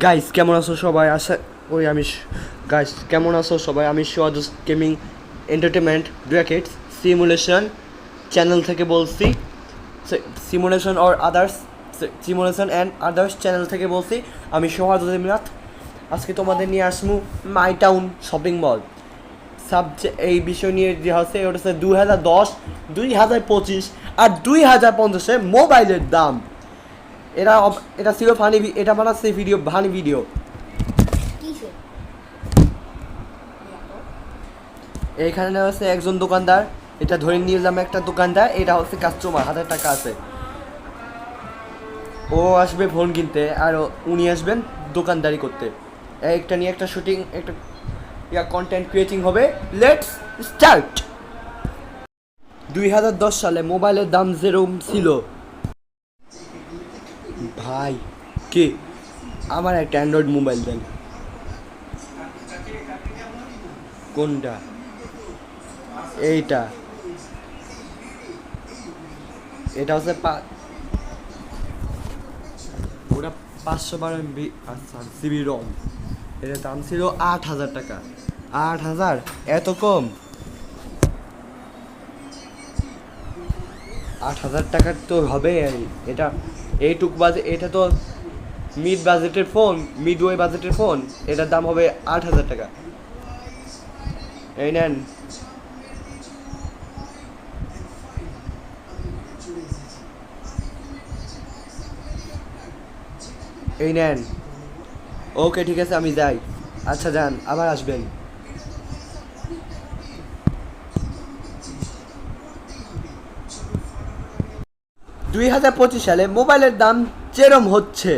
Guys কেমন আছো সবাই? আশা করি গাইস কেমন আছো সবাই? আমি Swadus gaming entertainment brackets simulation channel থেকে বলছি। Simulation or others simulation and others channel থেকে বলছি। আমি সোহাদুস ইমরাত। আজকে তোমাদের নিয়ে আসবো মাই টাউন শপিং মল। এই বিষয় নিয়ে যে হচ্ছে ওটা হচ্ছে 2010, 2025 আর 2050 মোবাইলের দাম। এটা ছিল ফানি, এটা বানাচ্ছে ভিডিও, ফানি ভিডিও। এইখানে হচ্ছে একজন দোকানদার, এটা ধরে নিলাম একটা দোকানদার, এটা হচ্ছে কাস্টমার, 1000 টাকা আছে। ও আসবে ফোন কিনতে আর উনি আসবেন দোকানদারি করতে। একটা নিয়ে একটা শুটিং, একটা কন্টেন্ট ক্রিয়েটিং হবে। Let's start. 2010 সালে মোবাইলের দাম যেরকম ছিল, ভাই কে আমার একটা অ্যান্ড্রয়েড মোবাইল দেন। কোনটা? এইটা, এটা হচ্ছে ওটা 512 আচ্ছা জিবি রম। এটার দাম ছিল 8000 টাকা। 8000 এত কম? 8000 টাকার তো হবে। এটা এইটুক বাজেট, এটা তো মিড বাজেটের ফোন, মিডওয়ে বাজেটের ফোন, এটার দাম হবে 8000 টাকা। এই নেন। এই নেন। ওকে ঠিক আছে, আমি যাই। আচ্ছা যান, আবার আসবেন। 2025 সালে মোবাইলের দাম যেরম হচ্ছে,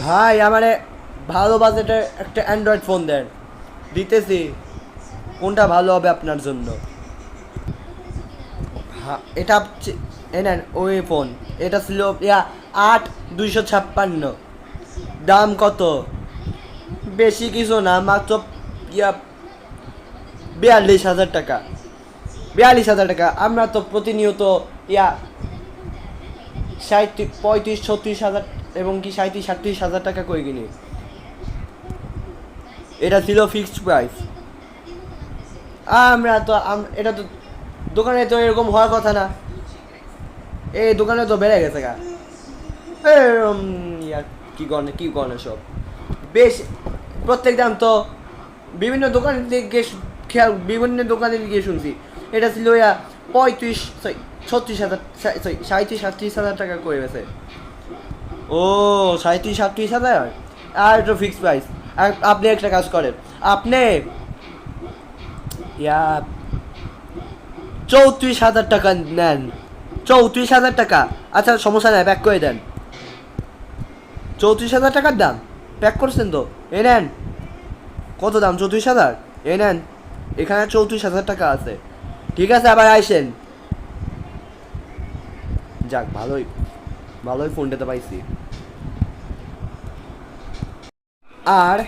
ভাই আমারে ভালো বাজেটের একটা অ্যান্ড্রয়েড ফোন দেন। দিতেছি। কোনটা ভালো হবে আপনার জন্য? এটা এই নেন ওই ফোন। এটা ছিল 8256। দাম কত? বেশি কিছু না, মাত্র 42,000 টাকা। 42,000 টাকা। আমরা তো প্রতিনিয়ত 35-36,000 এবং কি 37-38,000 টাকা করে কিনি। এটা ছিল ফিক্সড প্রাইস। এটা তো দোকানে তো এরকম হওয়ার কথা না। এই দোকানে তো বেড়ে গেছে গা। কি গনে সব বেশ। প্রত্যেক দাম তো বিভিন্ন দোকানে গিয়ে বিভিন্ন দোকানে গিয়ে শুনছি এটা ছিল 36,000 37,000 টাকা করে গেছে। ও 37,000 আর এটা ফিক্সড প্রাইস। আর আপনি একটা কাজ করেন, আপনি 34,000 টাকা নেন। 34,000 টাকা। আচ্ছা সমস্যা নাই, প্যাক করে দেন। 34,000 টাকার দাম প্যাক করছেন তো? এ নেন। কত দাম? 34,000। এ নেন, এখানে 34,000 টাকা আছে। ঠিক আছে, আবার আইসেন। যাক, ভালোই ভালোই ফোনটাতে পাইছি। আর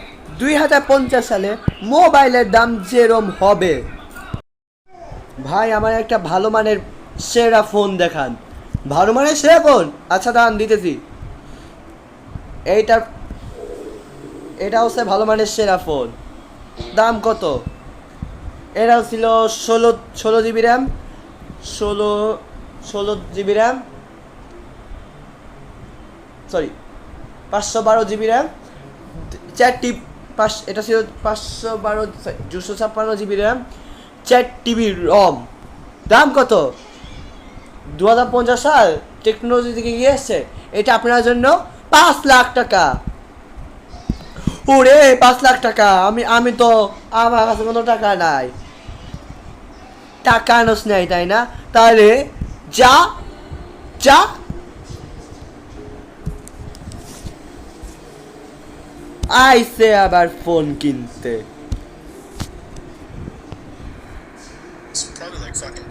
2050 সালে মোবাইলের দাম যেরম হবে, ভাই আমার একটা ভালো মানের সেরা ফোন দেখান। ভালো মানের সেরা ফোন? আচ্ছা দাম দিতেছি। এইটা এটা হচ্ছে ভালো মানের সেরা ফোন। দাম কত? এটা ছিল 16 GB RAM, 16 GB RAM, sorry 512 GB RAM, 4 টি এটা ছিল 512, 256 জিবি র্যাম, 4 টিবি রম। দাম কত? 2050 সাল টেকনোলজি দিকে গিয়ে এসছে। এটা আপনার জন্য 5 লাখ টাকা। ওরে 5 লাখ টাকা! আমি তো, আমার কাছে কোনো টাকা নাই। টাকা আনোস নাই তাই না? তাহলে যা যা আইসে আবার ফোন কিনতে। Probably like fucking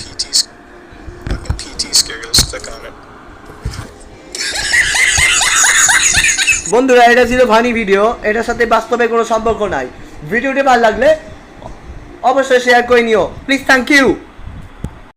PT scary. Let's click on it. বন্ধুরা, এটা ছিল ফানি ভিডিও, এটার সাথে বাস্তবে কোনো সম্পর্ক নাই। ভিডিওটি ভালো লাগলে অবশ্যই শেয়ার করে নিও প্লিজ। Thank you.